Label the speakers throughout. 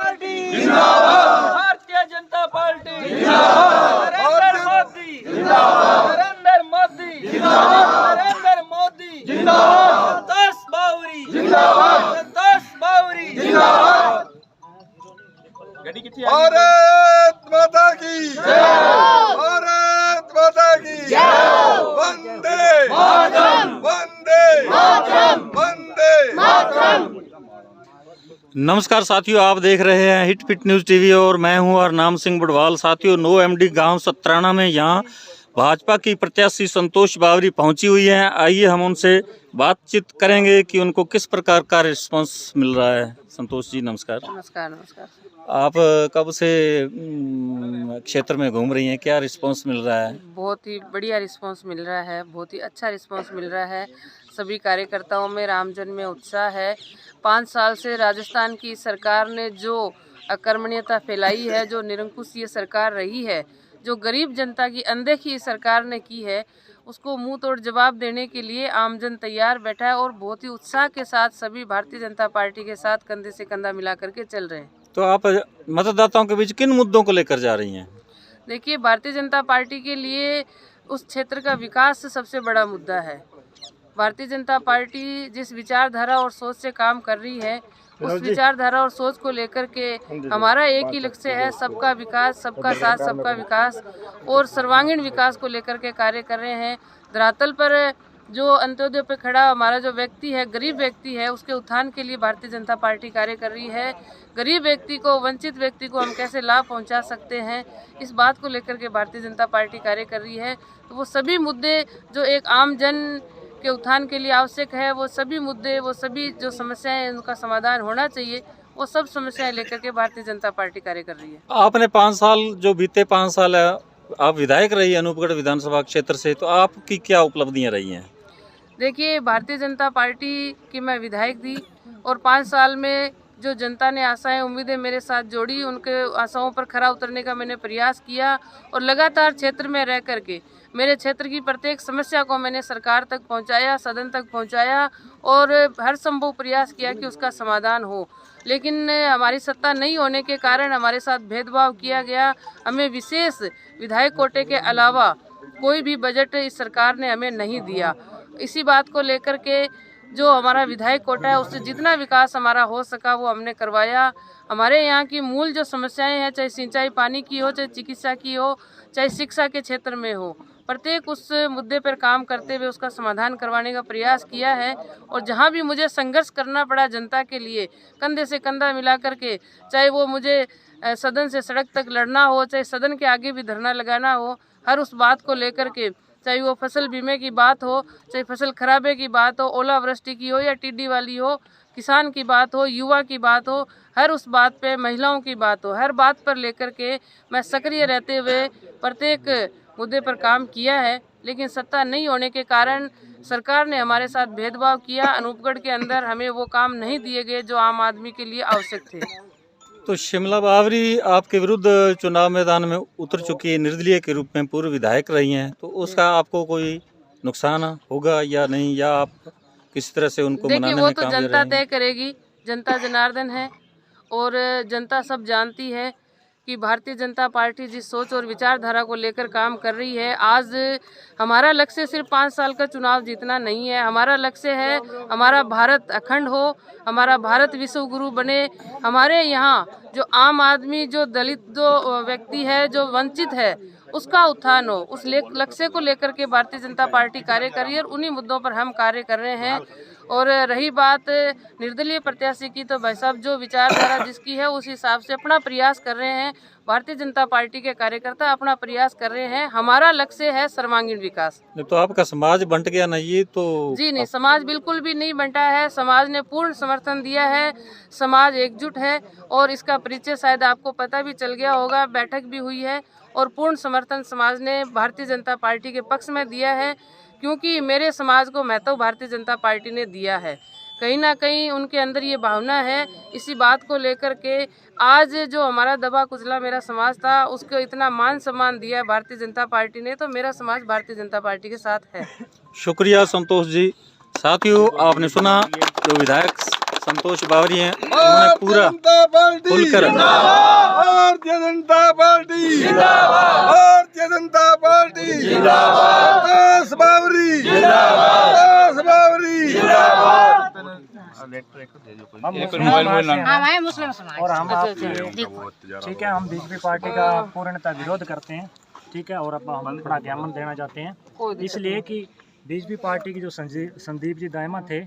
Speaker 1: Party जिंदाबाद, Bharatiya Janata party जिंदाबाद, नरेंद्र मोदी जिंदाबाद, नरेंद्र मोदी जिंदाबाद, नरेंद्र मोदी जिंदाबाद, संतोष बावरी जिंदाबाद, संतोष बावरी जिंदाबाद।
Speaker 2: भारत माता की जय, भारत माता की जय, वंदे मातरम, वंदे मातरम, वंदे मातरम।
Speaker 3: नमस्कार साथियों, आप देख रहे हैं हिट पिट न्यूज़ टीवी और मैं हूं हरनाम सिंह बड़वाल। साथियों, नो एमडी गांव सत्राना में यहां भाजपा की प्रत्याशी संतोष बावरी पहुंची हुई हैं। आइए हम उनसे बातचीत करेंगे कि उनको किस प्रकार का रिस्पांस मिल रहा है। संतोष जी नमस्कार।
Speaker 4: नमस्कार। नमस्कार।
Speaker 3: आप कब से क्षेत्र में घूम रही हैं, क्या रिस्पांस मिल रहा है?
Speaker 4: बहुत ही बढ़िया रिस्पांस मिल रहा है, बहुत ही अच्छा रिस्पांस मिल रहा है। सभी कार्यकर्ताओं में, रामजन में उत्साह है। 5 साल से राजस्थान की सरकार ने जो अकर्मण्यता फैलाई है, जो निरंकुश ये सरकार रही है, जो गरीब जनता की अनदेखी सरकार ने की है, उसको मुंह तोड़ जवाब देने के लिए आमजन तैयार बैठा है और बहुत ही उत्साह के साथ सभी भारतीय जनता पार्टी के साथ कंधे से कंधा मिला करके चल रहे हैं।
Speaker 3: तो आप मतदाताओं के बीच किन मुद्दों को लेकर जा रही हैं?
Speaker 4: देखिए, भारतीय जनता पार्टी के लिए उस क्षेत्र का विकास सबसे बड़ा मुद्दा है। भारतीय जनता पार्टी जिस विचारधारा और सोच से काम कर रही है, उस विचारधारा और सोच को लेकर के हमारा एक ही लक्ष्य है, सबका विकास, सबका साथ, सबका विकास और सर्वांगीण विकास को लेकर के कार्य कर रहे हैं। धरातल पर जो अंत्योदय पे खड़ा हमारा जो व्यक्ति है, गरीब व्यक्ति है, उसके उत्थान के लिए भारतीय जनता पार्टी कार्य कर रही है। गरीब व्यक्ति को, वंचित व्यक्ति को हम कैसे लाभ पहुंचा सकते हैं, इस बात को लेकर के भारतीय जनता पार्टी कार्य कर रही है। तो वो सभी मुद्दे जो एक आम जन के उत्थान के लिए आवश्यक है, वो सभी मुद्दे, वो सभी जो समस्याएं हैं, उनका समाधान होना चाहिए, वो सब समस्याएं लेकर के भारतीय जनता पार्टी कार्य कर रही है।
Speaker 3: आपने 5 साल, जो बीते 5 साल है, आप विधायक रही अनूपगढ़ विधानसभा क्षेत्र से, तो आपकी क्या उपलब्धियां रही हैं?
Speaker 4: देखिए, भारतीय जनता पार्टी की मैं विधायक थी और 5 साल में जो जनता ने आशाएं, उम्मीदें मेरे साथ जोड़ी, उनके आशाओं पर खरा उतरने का मैंने प्रयास किया और लगातार क्षेत्र में रह करके मेरे क्षेत्र की प्रत्येक समस्या को मैंने सरकार तक पहुंचाया, सदन तक पहुंचाया और हर संभव प्रयास किया कि उसका समाधान हो। लेकिन हमारी सत्ता नहीं होने के कारण हमारे साथ भेदभाव किया गया। हमें विशेष विधायक कोटे के अलावा कोई भी बजट इस सरकार ने हमें नहीं दिया। इसी बात को लेकर के जो हमारा विधायक कोटा है, उससे जितना विकास हमारा हो सका वो हमने करवाया। हमारे यहाँ की मूल जो समस्याएं हैं, चाहे सिंचाई पानी की हो, चाहे चिकित्सा की हो, चाहे शिक्षा के क्षेत्र में हो, प्रत्येक उस मुद्दे पर काम करते हुए उसका समाधान करवाने का प्रयास किया है। और जहाँ भी मुझे संघर्ष करना पड़ा जनता के लिए, कंधे से कंधा मिला करके, चाहे वो मुझे सदन से सड़क तक लड़ना हो, चाहे सदन के आगे भी धरना लगाना हो, हर उस बात को लेकर के, चाहे वो फसल बीमे की बात हो, चाहे फसल खराबे की बात हो, ओलावृष्टि की हो या टिड्डी वाली हो, किसान की बात हो, युवा की बात हो, हर उस बात पे, महिलाओं की बात हो, हर बात पर लेकर के मैं सक्रिय रहते हुए प्रत्येक मुद्दे पर काम किया है। लेकिन सत्ता नहीं होने के कारण सरकार ने हमारे साथ भेदभाव किया। अनूपगढ़ के अंदर हमें वो काम नहीं दिए गए जो आम आदमी के लिए आवश्यक थे।
Speaker 3: तो शिमला बावरी आपके विरुद्ध चुनाव मैदान में उतर चुकी है, निर्दलीय के रूप में पूर्व विधायक रही हैं, तो उसका आपको कोई नुकसान होगा या नहीं, या आप किस तरह से उनको मनाने में काम
Speaker 4: देखिए, वो तो जनता तय करेगी। जनता जनार्दन है और जनता सब जानती है कि भारतीय जनता पार्टी जिस सोच और विचारधारा को लेकर काम कर रही है। आज हमारा लक्ष्य सिर्फ 5 साल का चुनाव जीतना नहीं है। हमारा लक्ष्य है हमारा भारत अखंड हो, हमारा भारत विश्व गुरु बने, हमारे यहाँ जो आम आदमी, जो दलित, जो व्यक्ति है, जो वंचित है, उसका उत्थान हो। उस लक्ष्य को लेकर के भारतीय जनता पार्टी कार्य कर रही है और उन्हीं मुद्दों पर हम कार्य कर रहे हैं। और रही बात निर्दलीय प्रत्याशी की, तो भाई साहब जो विचारधारा जिसकी है उस हिसाब से अपना प्रयास कर रहे हैं। भारतीय जनता पार्टी के कार्यकर्ता अपना प्रयास कर रहे हैं। हमारा लक्ष्य है सर्वांगीण विकास।
Speaker 3: तो आपका समाज बंट गया ना? ये तो
Speaker 4: जी नहीं, समाज बिल्कुल भी नहीं बंटा है। समाज ने पूर्ण समर्थन दिया है, समाज एकजुट है और इसका परिचय शायद आपको पता भी चल गया होगा। बैठक भी हुई है और पूर्ण समर्थन समाज ने भारतीय जनता पार्टी के पक्ष में दिया है, क्योंकि मेरे समाज को महत्व भारतीय जनता पार्टी ने दिया है। कहीं ना कहीं उनके अंदर ये भावना है। इसी बात को लेकर के आज जो हमारा दबा कुचला मेरा समाज था, उसको इतना मान सम्मान दिया भारतीय जनता पार्टी ने, तो मेरा समाज भारतीय जनता पार्टी के साथ है।
Speaker 3: शुक्रिया संतोष जी। साथियों, आपने सुना जो विधायक संतोष बावरी हैं, उन्होंने पूरा खुलकर
Speaker 2: भारतीय जनता पार्टी जिंदाबाद, भारतीय जनता पार्टी जिंदाबाद, संतोष बावरी जिंदाबाद, संतोष बावरी जिंदाबाद।
Speaker 5: हमारे मुस्लिम समाज और हम आपके ठीक है, हम बीजेपी पार्टी का पूर्णतः विरोध करते हैं, ठीक है। और अब हम बड़ा ज्ञापन देना चाहते हैं, इसलिए कि बीजेपी पार्टी की जो संदीप जी दायमा थे,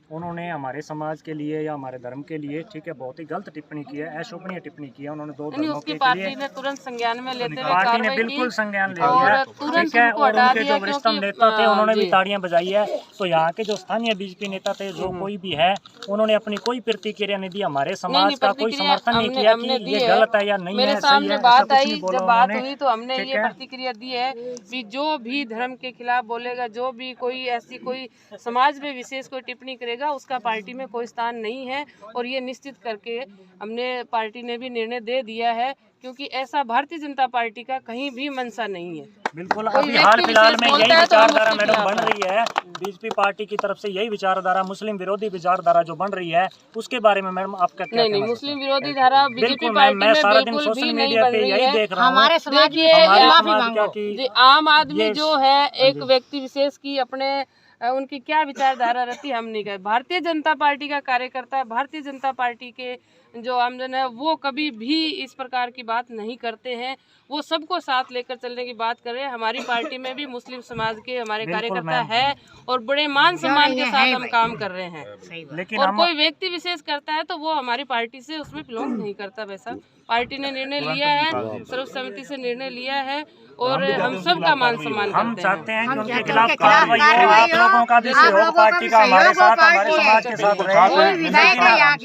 Speaker 5: उन्होंने हमारे समाज के लिए या हमारे धर्म के लिए, ठीक है, बहुत ही गलत टिप्पणी की है, अशोभनीय टिप्पणी की है। उन्होंने दो धर्मों के लिए
Speaker 4: पार्टी ने तुरंत संज्ञान में लेते हुए
Speaker 5: पार्टी ने बिल्कुल संज्ञान ले लिया, ठीक है। और उनके जो वरिष्ठतम नेता थे, उन्होंने भी ताड़ियां बजाई है। तो यहाँ के जो स्थानीय बीजेपी नेता थे, जो कोई भी है, उन्होंने अपनी कोई प्रतिक्रिया नहीं दी, हमारे समाज का कोई समर्थन नहीं किया कि ये गलत है या नहीं है, सही है,
Speaker 4: बात आई। जब बात हुई तो हमने ये प्रतिक्रिया दी है कि जो भी धर्म के खिलाफ बोलेगा, जो भी कोई ऐसी कोई समाज में विशेष कोई टिप्पणी करेगा, उसका पार्टी में कोई स्थान नहीं है। और ये निश्चित करके हमने पार्टी ने भी निर्णय दे दिया है, क्योंकि ऐसा भारतीय जनता पार्टी का कहीं भी मंशा नहीं है।
Speaker 5: बिल्कुल, अभी हाल फिलहाल में यही विचारधारा मैडम बन रही है बीजेपी पार्टी की तरफ से, यही विचारधारा मुस्लिम विरोधी विचारधारा जो बन रही है, उसके बारे में मैडम आपका क्या?
Speaker 4: नहीं, मुस्लिम विरोधी धारा बीजेपी पार्टी में
Speaker 5: सारा दिन
Speaker 4: बिल्कुल
Speaker 5: सोशल
Speaker 4: भी नहीं
Speaker 5: मीडिया
Speaker 4: बन
Speaker 5: पे
Speaker 4: रही
Speaker 5: यही
Speaker 4: है।
Speaker 5: देख रहा हूँ।
Speaker 4: हमारे देखिए, आम आदमी जो है, एक व्यक्ति विशेष की अपने उनकी क्या विचारधारा रहती है हम नहीं कह। भारतीय जनता पार्टी का कार्यकर्ता है, भारतीय जनता पार्टी के जो आमजन है, वो कभी भी इस प्रकार की बात नहीं करते हैं। वो सबको साथ लेकर चलने की बात कर रहे हैं। हमारी पार्टी में भी मुस्लिम समाज के हमारे कार्यकर्ता है और बड़े मान सम्मान के साथ हम काम कर रहे हैं।
Speaker 5: लेकिन
Speaker 4: और कोई व्यक्ति विशेष करता है तो वो हमारी पार्टी से उसमें बिलोंग नहीं करता। वैसा पार्टी ने निर्णय लिया है, सर्वसम्मति से निर्णय लिया है और हम सब का मान सम्मान करते हैं।
Speaker 5: हम चाहते हैं कि उनके खिलाफ कार्रवाई हो, आप लोगों का भी सहयोग पार्टी का हमारे साथ, हमारे समाज के साथ रहे।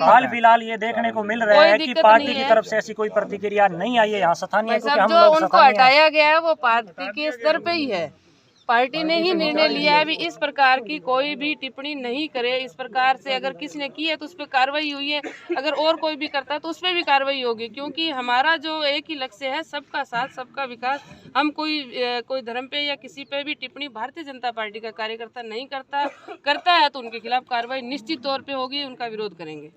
Speaker 5: हाल फिलहाल ये देखने को मिल रहा है कि पार्टी की तरफ से ऐसी कोई प्रतिक्रिया नहीं आई है यहाँ स्थानीय, क्योंकि हम लोग
Speaker 4: उनको हटाया गया है वो पार्टी के स्तर पे ही है। पार्टी ने ही निर्णय लिया है भी इस प्रकार की कोई भी टिप्पणी नहीं करे। इस प्रकार से अगर किसी ने की है तो उस पर कार्रवाई हुई है, अगर और कोई भी करता है तो उस पर भी कार्रवाई होगी, क्योंकि हमारा जो एक ही लक्ष्य है, सबका साथ सबका विकास। हम कोई धर्म पे या किसी पे भी टिप्पणी भारतीय जनता पार्टी का कार्यकर्ता नहीं करता है तो उनके खिलाफ कार्रवाई निश्चित तौर पे होगी, उनका विरोध करेंगे।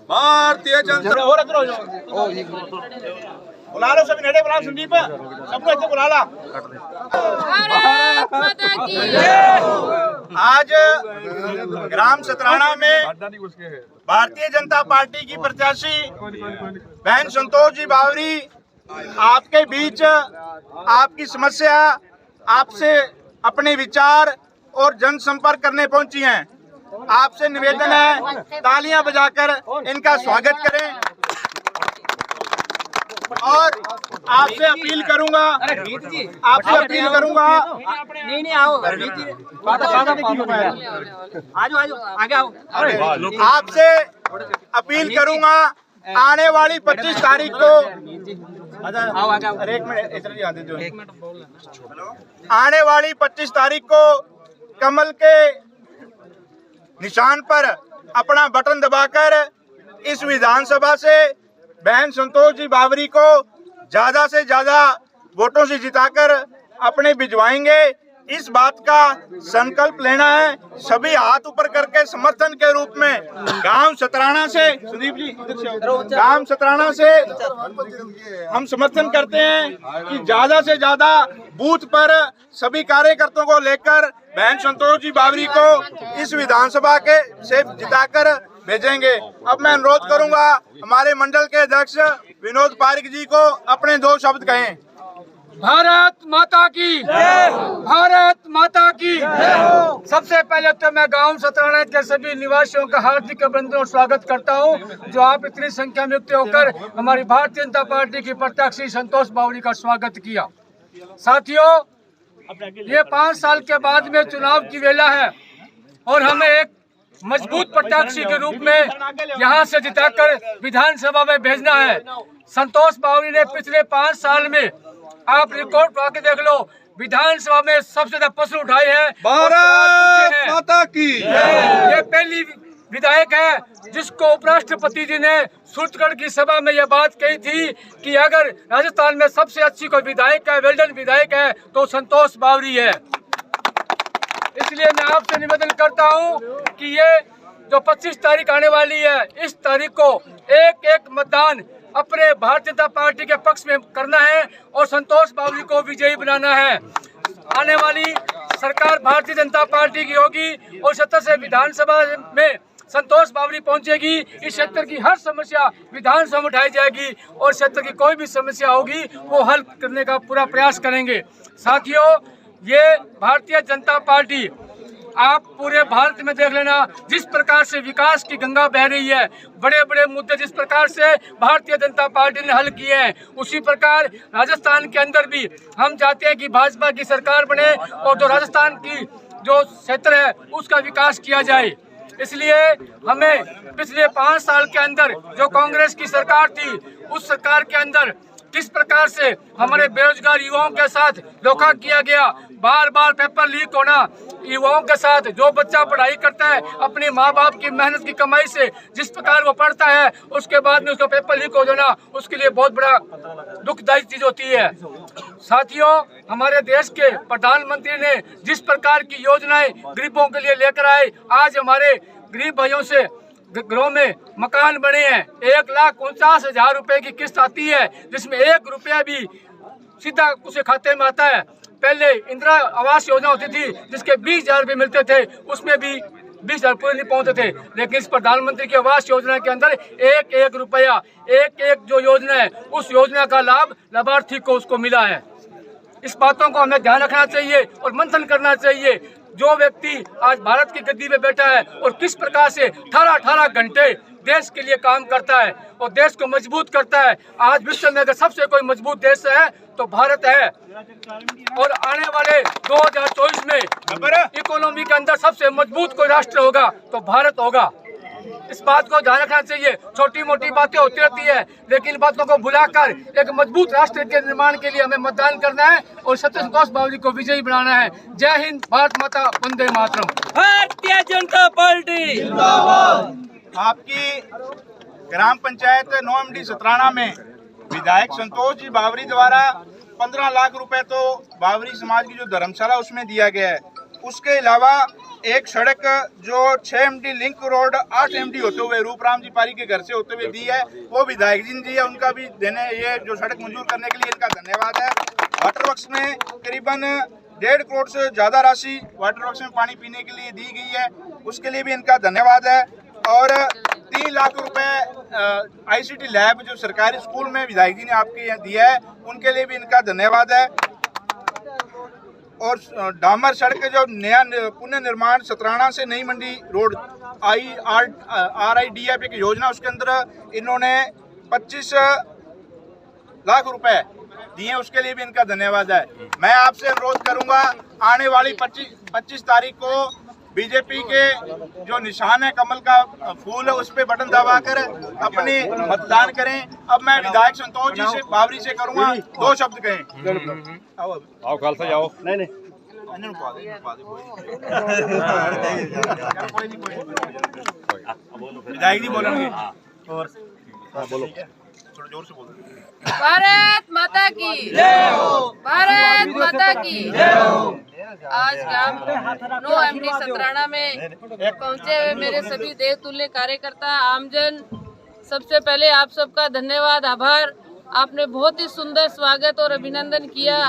Speaker 2: भारतीय जनता बुला लो, सभी नेड़े बुला, संदीप सबको ऐसे बुला ला। आज ग्राम सतराना में भारतीय जनता पार्टी की प्रत्याशी बहन संतोष जी बावरी आपके बीच आपकी समस्या, आपसे अपने विचार और जनसंपर्क करने पहुंची हैं। आपसे निवेदन है, तालियां बजाकर इनका स्वागत करें और आपसे अपील करूंगा आपसे अपील करूंगा आने वाली 25 तारीख को, आने वाली 25 तारीख को कमल के निशान पर अपना बटन दबाकर इस विधानसभा से बहन संतोष जी बावरी को ज्यादा से ज्यादा वोटों से जिताकर अपने भिजवाएंगे। इस बात का संकल्प लेना है, सभी हाथ ऊपर करके समर्थन के रूप में गांव सतराना से, संदीप जी गांव सतराना से हम समर्थन करते हैं कि ज्यादा से ज्यादा बूथ पर सभी कार्यकर्ताओं को लेकर बहन संतोष जी बावरी को इस विधानसभा के से जिताकर भेजेंगे। अब मैं अनुरोध करूंगा हमारे मंडल के अध्यक्ष विनोद पारिक जी को अपने 2 शब्द कहें।
Speaker 1: भारत माता की जय, भारत माता की जय। सबसे पहले तो मैं गांव सतराना के सभी निवासियों का हार्दिक अभिनंदन और स्वागत करता हूं, जो आप इतनी संख्या में युक्त होकर हमारी भारतीय जनता पार्टी की प्रत्याशी संतोष बावरी का स्वागत किया। साथियों, ये 5 साल के बाद में चुनाव की वेला है और हमें एक मजबूत प्रत्याशी के रूप में यहाँ से जिताकर विधानसभा में भेजना है। संतोष बावरी ने पिछले 5 साल में, आप रिकॉर्ड उठा के देख लो, विधानसभा में सबसे ज्यादा प्रश्न उठाए हैं।
Speaker 2: भारत माता की
Speaker 1: ये विधायक है जिसको उपराष्ट्रपति जी ने सूरजगढ़ की सभा में यह बात कही थी कि अगर राजस्थान में सबसे अच्छी कोई विधायक है, वेल्डन विधायक है, तो संतोष बावरी है। इसलिए मैं आपसे निवेदन करता हूं कि ये जो 25 तारीख आने वाली है, इस तारीख को एक एक मतदान अपने भारतीय जनता पार्टी के पक्ष में करना है और संतोष बावरी को विजयी बनाना है। आने वाली सरकार भारतीय जनता पार्टी की होगी और 70 से विधानसभा में संतोष बावरी पहुंचेगी। इस क्षेत्र की हर समस्या विधानसभा में उठाई जाएगी और क्षेत्र की कोई भी समस्या होगी वो हल करने का पूरा प्रयास करेंगे। साथियों, ये भारतीय जनता पार्टी, आप पूरे भारत में देख लेना जिस प्रकार से विकास की गंगा बह रही है, बड़े बड़े मुद्दे जिस प्रकार से भारतीय जनता पार्टी ने हल किए हैं, उसी प्रकार राजस्थान के अंदर भी हम चाहते हैं कि भाजपा की सरकार बने और जो राजस्थान की जो क्षेत्र है उसका विकास किया जाए। इसलिए हमें पिछले 5 साल के अंदर जो कांग्रेस की सरकार थी, उस सरकार के अंदर किस प्रकार से हमारे बेरोजगार युवाओं के साथ धोखा किया गया, बार बार पेपर लीक होना, युवाओं के साथ जो बच्चा पढ़ाई करता है अपने माँ बाप की मेहनत की कमाई से जिस प्रकार वो पढ़ता है, उसके बाद में उसका पेपर लीक हो जाना उसके लिए बहुत बड़ा दुखदायी चीज होती है। साथियों, हमारे देश के प्रधानमंत्री ने जिस प्रकार की योजनाएं गरीबों के लिए लेकर आए, आज हमारे गरीब भाइयों से घरों में मकान बने हैं। 1,49,000 रुपए की किस्त आती है, जिसमें 1 रुपया भी सीधा उसके खाते में आता है। पहले इंदिरा आवास योजना होती थी जिसके 20,000 रुपये मिलते थे, उसमें भी 20,000 पूरे नहीं पहुंचते थे, लेकिन इस प्रधानमंत्री की आवास योजना के अंदर 1-1 रुपया, एक जो योजना है उस योजना का लाभ लाभार्थी को उसको मिला है। इस बातों को हमें ध्यान रखना चाहिए और मंथन करना चाहिए। जो व्यक्ति आज भारत की गद्दी पे बैठा है और किस प्रकार से 18 घंटे देश के लिए काम करता है और देश को मजबूत करता है। आज विश्व में अगर सबसे कोई मजबूत देश है तो भारत है और आने वाले 2024 में इकोनॉमी के अंदर सबसे मजबूत कोई राष्ट्र होगा तो भारत होगा। इस बात को ध्यान रखना चाहिए। छोटी मोटी बातें होती रहती है, लेकिन बातों को भुलाकर एक मजबूत राष्ट्र के निर्माण के लिए हमें मतदान करना है और संतोष बावरी को विजयी बनाना है। जय हिंद, भारत माता, वंदे मातरम।
Speaker 6: भारतीय जनता पार्टी
Speaker 2: आपकी ग्राम पंचायत 9MD सतराना में विधायक संतोष जी बावरी द्वारा 15 लाख रुपए तो बावरी समाज की जो धर्मशाला उसमें दिया गया है। उसके अलावा एक सड़क जो 6MD लिंक रोड 8MD होते हुए रूपराम जी पारी के घर से होते हुए दी है, वो विधायक जी है, उनका भी देने ये जो सड़क मंजूर करने के लिए इनका धन्यवाद है। वाटर वर्क्स में करीबन 1.5 करोड़ से ज्यादा राशि वाटर वर्क्स में पानी पीने के लिए दी गई है, उसके लिए भी इनका धन्यवाद है। और 3 लाख रुपए ICT लैब जो सरकारी स्कूल में विधायक जी ने आपके यहाँ दिया है, उनके लिए भी इनका धन्यवाद है। और डामर सड़क जो नया पुनः निर्माण सतराना से नई मंडी रोड RIDF की योजना, उसके अंदर इन्होंने 25 लाख रुपए दिए, उसके लिए भी इनका धन्यवाद है। मैं आपसे अनुरोध करूंगा आने वाली 25 तारीख को बीजेपी के जो निशान है कमल का फूल है, उस पे बटन दबाकर अपने मतदान करें। अब मैं विधायक संतोष जी से बावरी से करूंगा 2 शब्द कहें।
Speaker 7: आओ खालसा जाओ। नहीं
Speaker 2: विधायक जी बोलेंगे
Speaker 7: बोलो।
Speaker 2: थोड़ा जोर से बोलो।
Speaker 4: भारत माता की जय हो, भारत माता की जय हो। आज ग्राम 9MD सतराना में पहुंचे हुए मेरे सभी देवतुल्य कार्यकर्ता, आमजन, सबसे पहले आप सबका धन्यवाद, आभार। आपने बहुत ही सुंदर स्वागत और अभिनंदन किया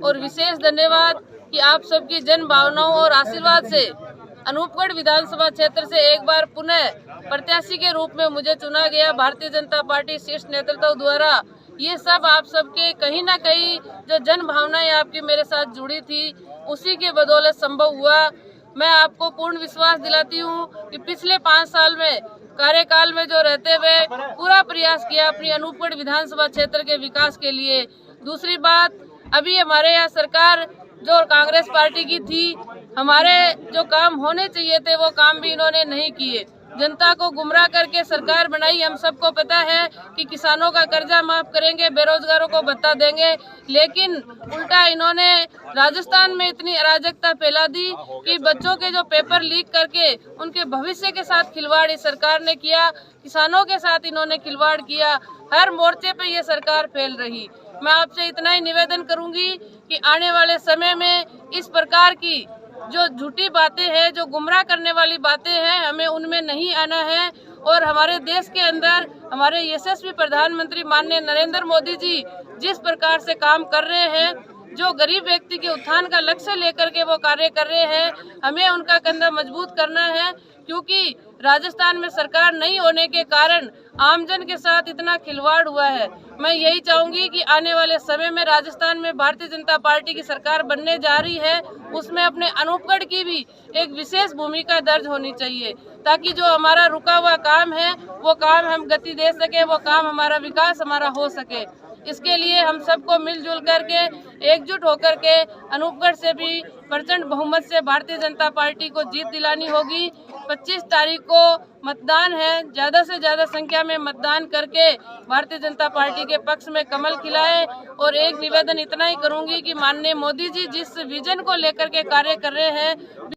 Speaker 4: और विशेष धन्यवाद कि आप सबकी जन भावनाओं और आशीर्वाद से अनूपगढ़ विधानसभा क्षेत्र से एक बार पुनः प्रत्याशी के रूप में मुझे चुना गया भारतीय जनता पार्टी शीर्ष नेतृत्व द्वारा। ये सब आप सबके कहीं ना कहीं जो जन भावनाएं आपकी मेरे साथ जुड़ी थी, उसी के बदौलत संभव हुआ। मैं आपको पूर्ण विश्वास दिलाती हूँ कि पिछले 5 साल में कार्यकाल में जो रहते हुए पूरा प्रयास किया अपनी अनूपगढ़ विधानसभा क्षेत्र के विकास के लिए। दूसरी बात, अभी हमारे यहाँ सरकार जो कांग्रेस पार्टी की थी, हमारे जो काम होने चाहिए थे वो काम भी इन्होंने नहीं किए। जनता को गुमराह करके सरकार बनाई। हम सबको पता है कि किसानों का कर्जा माफ करेंगे, बेरोजगारों को भत्ता देंगे, लेकिन उल्टा इन्होंने राजस्थान में इतनी अराजकता फैला दी कि बच्चों के जो पेपर लीक करके उनके भविष्य के साथ खिलवाड़ इस सरकार ने किया, किसानों के साथ इन्होंने खिलवाड़ किया। हर मोर्चे पे ये सरकार फैल रही। मैं आपसे इतना ही निवेदन करूंगी कि आने वाले समय में इस प्रकार की जो झूठी बातें हैं, जो गुमराह करने वाली बातें हैं, हमें उनमें नहीं आना है। और हमारे देश के अंदर हमारे यशस्वी प्रधानमंत्री माननीय नरेंद्र मोदी जी जिस प्रकार से काम कर रहे हैं, जो गरीब व्यक्ति के उत्थान का लक्ष्य लेकर के वो कार्य कर रहे हैं, हमें उनका कंधा मजबूत करना है। क्योंकि राजस्थान में सरकार नहीं होने के कारण आमजन के साथ इतना खिलवाड़ हुआ है। मैं यही चाहूंगी कि आने वाले समय में राजस्थान में भारतीय जनता पार्टी की सरकार बनने जा रही है, उसमें अपने अनूपगढ़ की भी एक विशेष भूमिका दर्ज होनी चाहिए, ताकि जो हमारा रुका हुआ काम है वो काम हम गति दे सके, वो काम हमारा विकास हमारा हो सके। इसके लिए हम सबको मिलजुल करके एकजुट होकर के अनूपगढ़ से भी प्रचंड बहुमत से भारतीय जनता पार्टी को जीत दिलानी होगी। 25 तारीख को मतदान है, ज्यादा से ज्यादा संख्या में मतदान करके भारतीय जनता पार्टी के पक्ष में कमल खिलाए। और एक निवेदन इतना ही करूंगी कि माननीय मोदी जी जिस विजन को लेकर के कार्य कर रहे हैं,